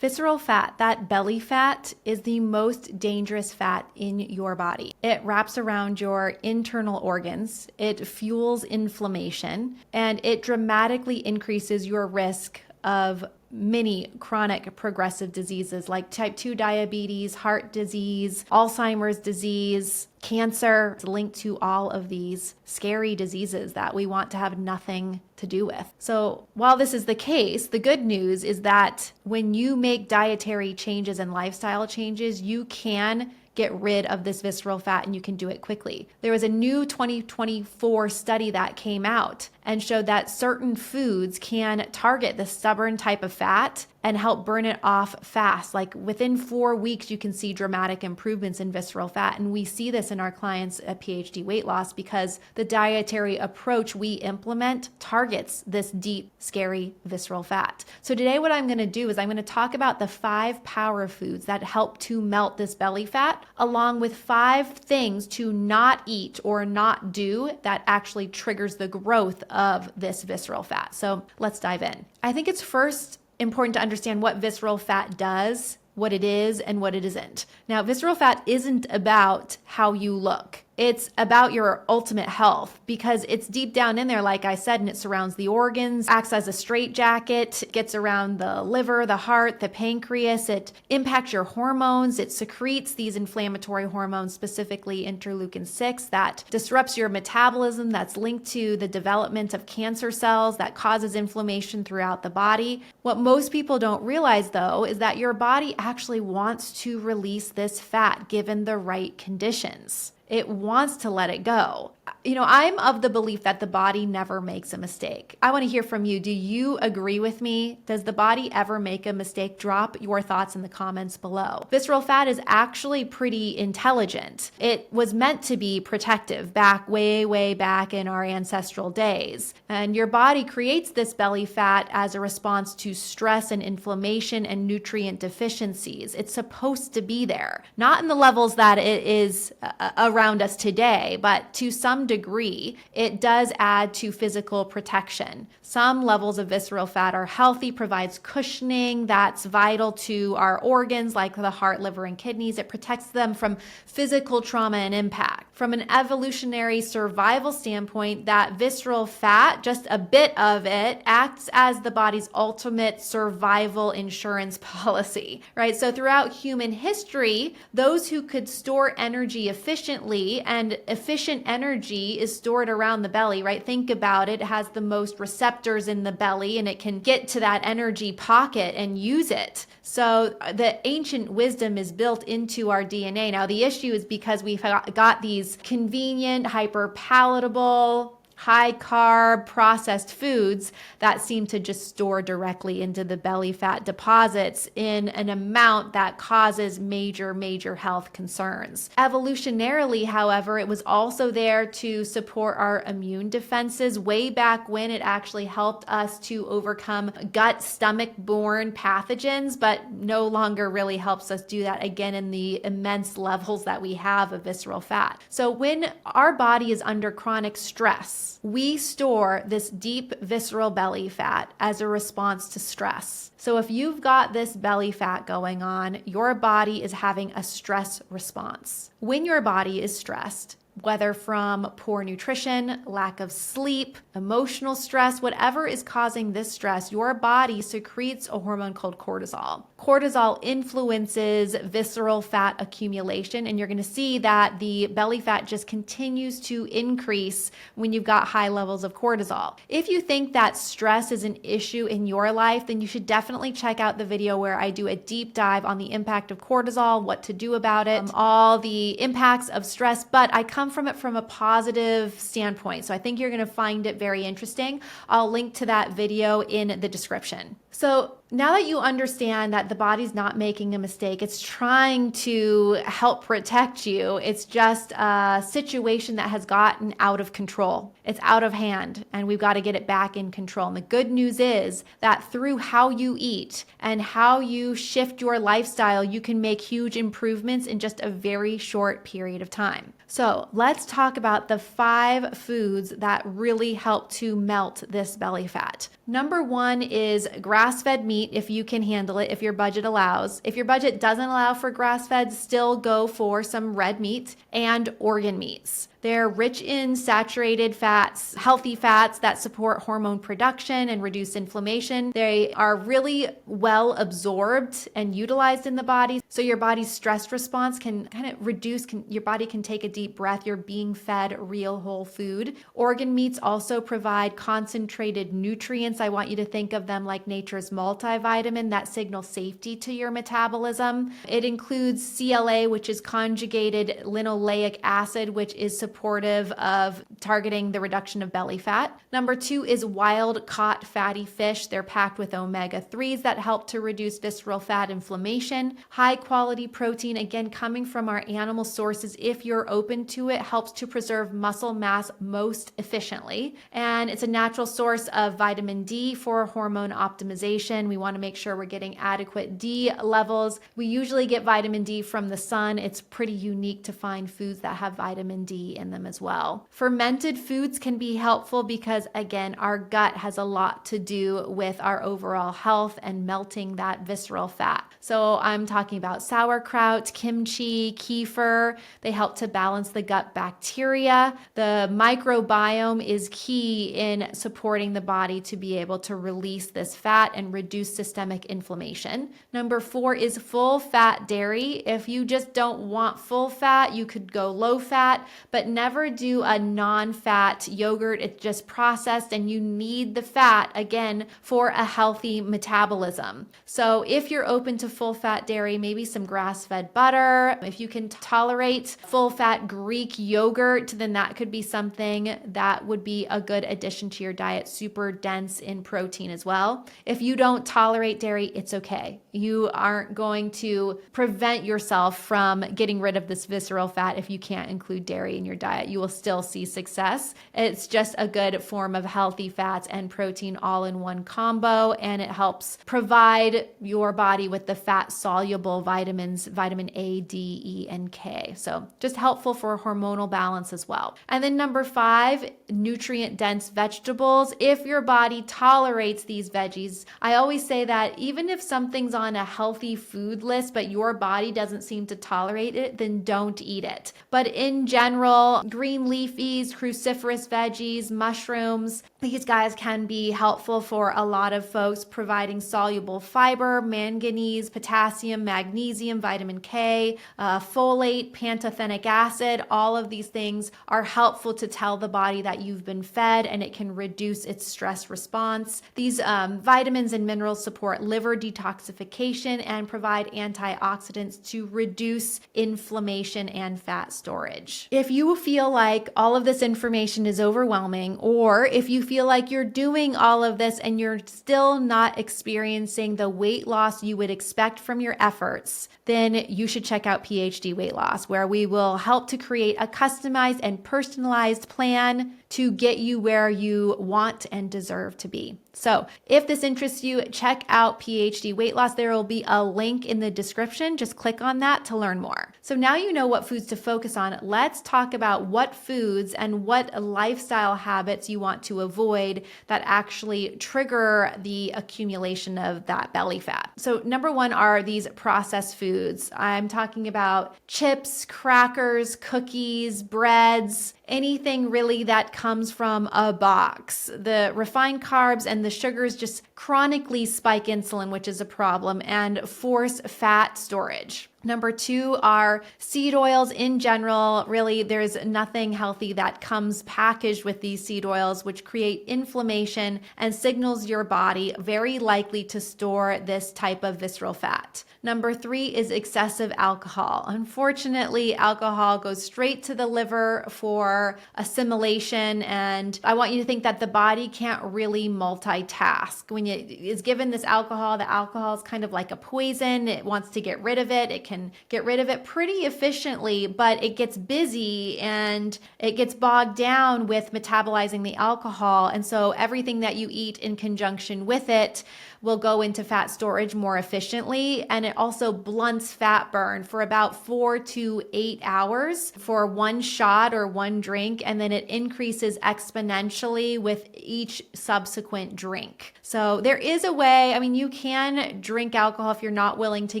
Visceral fat, that belly fat, is the most dangerous fat in your body. It wraps around your internal organs, it fuels inflammation, and it dramatically increases your risk of many chronic progressive diseases like type 2 diabetes, heart disease, Alzheimer's disease, cancer. It's linked to all of these scary diseases that we want to have nothing to do with. So while this is the case, the good news is that when you make dietary changes and lifestyle changes, you can get rid of this visceral fat and you can do it quickly. There was a new 2024 study that came out and showed that certain foods can target the stubborn type of fat and help burn it off fast. Like within 4 weeks, you can see dramatic improvements in visceral fat. And we see this in our clients at PhD Weight Loss because the dietary approach we implement targets this deep, scary visceral fat. So today what I'm going to do is I'm going to talk about the 5 power foods that help to melt this belly fat, along with 5 things to not eat or not do that actually triggers the growth of this visceral fat. So let's dive in. I think it's first important to understand what visceral fat does, what it is, and what it isn't. Now, visceral fat isn't about how you look. It's about your ultimate health because it's deep down in there, like I said, and it surrounds the organs, acts as a straitjacket, gets around the liver, the heart, the pancreas. It impacts your hormones. It secretes these inflammatory hormones, specifically interleukin-6, that disrupts your metabolism, that's linked to the development of cancer cells, that causes inflammation throughout the body. What most people don't realize, though, is that your body actually wants to release this fat given the right conditions. It wants to let it go. I'm of the belief that the body never makes a mistake. I want to hear from you. Do you agree with me? Does the body ever make a mistake? Drop your thoughts in the comments below. Visceral fat is actually pretty intelligent. It was meant to be protective back way back in our ancestral days. And your body creates this belly fat as a response to stress and inflammation and nutrient deficiencies. It's supposed to be there, not in the levels that it is around us today, but to some degree, it does add to physical protection. Some levels of visceral fat are healthy, provides cushioning that's vital to our organs like the heart, liver, and kidneys. It protects them from physical trauma and impact. From an evolutionary survival standpoint, that visceral fat, just a bit of it, acts as the body's ultimate survival insurance policy, right? So throughout human history, those who could store energy efficiently, and efficient energy is stored around the belly, right? Think about it. It has the most receptors in the belly and it can get to that energy pocket and use it. So the ancient wisdom is built into our DNA. Now, the issue is because we've got these convenient, hyper palatable, high carb processed foods that seem to just store directly into the belly fat deposits in an amount that causes major health concerns. Evolutionarily, however, it was also there to support our immune defenses. Way back when, it actually helped us to overcome gut, stomach-borne pathogens, but no longer really helps us do that again in the immense levels that we have of visceral fat. So when our body is under chronic stress, we store this deep visceral belly fat as a response to stress. So if you've got this belly fat going on, your body is having a stress response. When your body is stressed, whether from poor nutrition, lack of sleep, emotional stress, whatever is causing this stress, your body secretes a hormone called cortisol. Cortisol influences visceral fat accumulation, and you're going to see that the belly fat just continues to increase when you've got high levels of cortisol. If you think that stress is an issue in your life, then you should definitely check out the video where I do a deep dive on the impact of cortisol, what to do about it, all the impacts of stress, but I come from it from a positive standpoint. So I think you're going to find it very interesting. I'll link to that video in the description. So now that you understand that the body's not making a mistake, it's trying to help protect you. It's just a situation that has gotten out of control. It's out of hand, and we've got to get it back in control. And the good news is that through how you eat and how you shift your lifestyle, you can make huge improvements in just a very short period of time. So let's talk about the 5 foods that really help to melt this belly fat. Number one is grass-fed meat if you can handle it, if your budget allows. If your budget doesn't allow for grass-fed, still go for some red meat and organ meats. They're rich in saturated fats, healthy fats that support hormone production and reduce inflammation. They are really well absorbed and utilized in the body. So your body's stress response can kind of reduce, your body can take a deep breath. You're being fed real whole food. Organ meats also provide concentrated nutrients. I want you to think of them like nature's multivitamin that signal safety to your metabolism. It includes CLA, which is conjugated linoleic acid, which is supportive of targeting the reduction of belly fat. Number two is wild caught fatty fish. They're packed with omega-3s that help to reduce visceral fat inflammation. High quality protein, again, coming from our animal sources, if you're open to it, helps to preserve muscle mass most efficiently. And it's a natural source of vitamin D for hormone optimization. We want to make sure we're getting adequate D levels. We usually get vitamin D from the sun. It's pretty unique to find foods that have vitamin D in them as well. Fermented foods can be helpful because, again, our gut has a lot to do with our overall health and melting that visceral fat. So I'm talking about sauerkraut, kimchi, kefir. They help to balance the gut bacteria. The microbiome is key in supporting the body to be able to release this fat and reduce systemic inflammation. Number four is full fat dairy. If you just don't want full fat, you could go low fat, but never do a non-fat yogurt. It's just processed and you need the fat, again, for a healthy metabolism. So if you're open to full fat dairy, maybe some grass-fed butter. If you can tolerate full fat Greek yogurt, then that could be something that would be a good addition to your diet, super dense in protein as well. If you don't tolerate dairy, it's okay. You aren't going to prevent yourself from getting rid of this visceral fat if you can't include dairy in your diet. You will still see success. It's just a good form of healthy fats and protein all in one combo, and it helps provide your body with the fat-soluble vitamins, vitamin A, D, E, and K. So just helpful for hormonal balance as well. And then number five, nutrient-dense vegetables. If your body tolerates these veggies, I always say that even if something's on a healthy food list, but your body doesn't seem to tolerate it, then don't eat it. But in general, green leafies, cruciferous veggies, mushrooms, these guys can be helpful for a lot of folks, providing soluble fiber, manganese, potassium, magnesium, vitamin K, folate, pantothenic acid. All of these things are helpful to tell the body that you've been fed, and it can reduce its stress response. These vitamins and minerals support liver detoxification and provide antioxidants to reduce inflammation and fat storage. If you feel like all of this information is overwhelming, or if you feel like you're doing all of this and you're still not experiencing the weight loss you would expect from your efforts, then you should check out PhD Weight Loss, where we will help to create a customized and personalized plan to get you where you want and deserve to be. So if this interests you, check out PhD Weight Loss. There will be a link in the description. Just click on that to learn more. So now you know what foods to focus on. Let's talk about what foods and what lifestyle habits you want to avoid that actually trigger the accumulation of that belly fat. So number one are these processed foods. I'm talking about chips, crackers, cookies, breads, anything really that comes from a box. The refined carbs and the sugars just chronically spike insulin, which is a problem, and force fat storage. Number two are seed oils in general. Really, there's nothing healthy that comes packaged with these seed oils, which create inflammation and signals your body very likely to store this type of visceral fat. Number three is excessive alcohol. Unfortunately, alcohol goes straight to the liver for assimilation, and I want you to think that the body can't really multitask. When it is given this alcohol, the alcohol is kind of like a poison. It wants to get rid of it. It can get rid of it pretty efficiently, but it gets busy and it gets bogged down with metabolizing the alcohol. And so everything that you eat in conjunction with it will go into fat storage more efficiently. And it also blunts fat burn for about 4 to 8 hours for one shot or one drink, and then it increases exponentially with each subsequent drink. So there is a way, I mean, you can drink alcohol if you're not willing to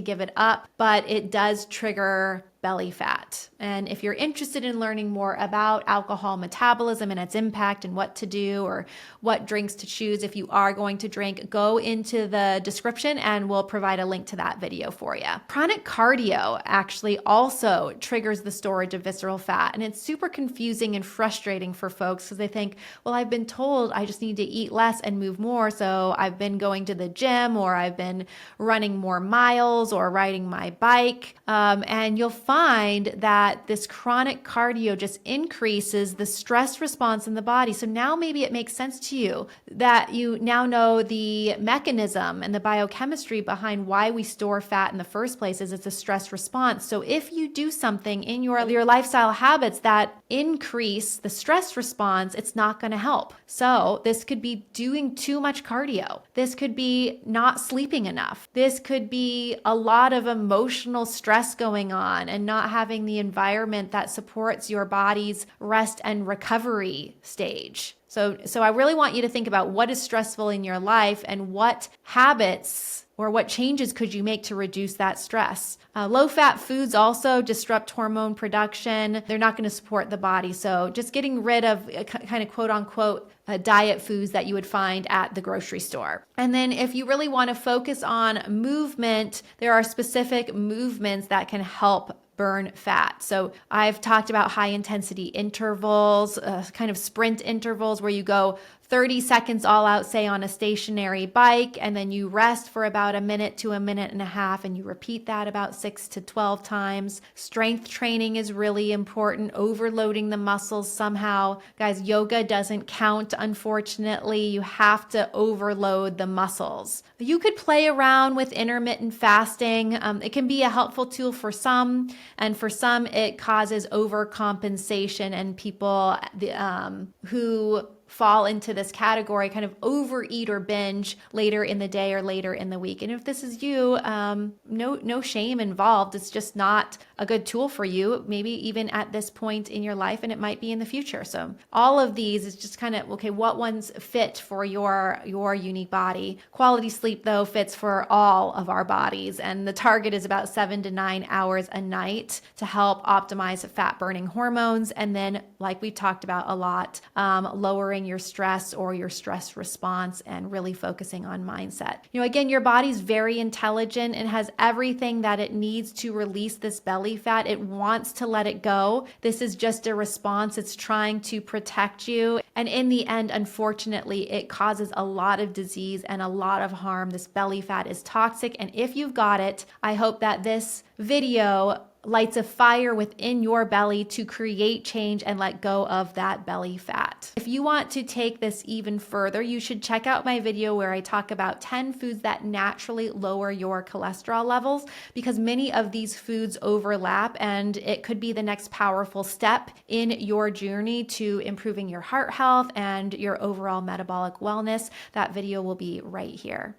give it up, but it does trigger belly fat. And if you're interested in learning more about alcohol metabolism and its impact and what to do or what drinks to choose if you are going to drink, go into the description and we'll provide a link to that video for you. Chronic cardio actually also triggers the storage of visceral fat. And it's super confusing and frustrating for folks because they think, well, I've been told I just need to eat less and move more. So I've been going to the gym, or I've been running more miles or riding my bike. And you'll find that this chronic cardio just increases the stress response in the body. So now maybe it makes sense to you that you now know the mechanism and the biochemistry behind why we store fat in the first place is it's a stress response. So if you do something in your lifestyle habits that increase the stress response, it's not going to help. So this could be doing too much cardio. This could be not sleeping enough. This could be a lot of emotional stress going on and not having the environment that supports your body's rest and recovery stage. So I really want you to think about what is stressful in your life and what habits or what changes could you make to reduce that stress. Low-fat foods also disrupt hormone production. They're not going to support the body. So just getting rid of kind of quote-unquote diet foods that you would find at the grocery store. And then if you really want to focus on movement, there are specific movements that can help burn fat. So I've talked about high intensity intervals, kind of sprint intervals where you go 30 seconds all out, say on a stationary bike, and then you rest for about a minute to a minute and a half, and you repeat that about 6 to 12 times. Strength training is really important, overloading the muscles somehow. Guys, yoga doesn't count, unfortunately. You have to overload the muscles. You could play around with intermittent fasting. It can be a helpful tool for some, and for some it causes overcompensation, and people who fall into this category kind of overeat or binge later in the day or later in the week. And if this is you, no shame involved. It's just not a good tool for you, maybe even at this point in your life, and it might be in the future. So all of these is just kind of, okay, what ones fit for your unique body. Quality sleep, though, fits for all of our bodies. And the target is about 7 to 9 hours a night to help optimize fat burning hormones. And then, like we talked about a lot, lowering your stress or your stress response and really focusing on mindset. Again, your body's very intelligent and has everything that it needs to release this belly fat. It wants to let it go. This is just a response. It's trying to protect you. And in the end, unfortunately, it causes a lot of disease and a lot of harm. This belly fat is toxic. And if you've got it, I hope that this video lights a fire within your belly to create change and let go of that belly fat. If you want to take this even further, you should check out my video where I talk about 10 foods that naturally lower your cholesterol levels, because many of these foods overlap, and it could be the next powerful step in your journey to improving your heart health and your overall metabolic wellness. That video will be right here.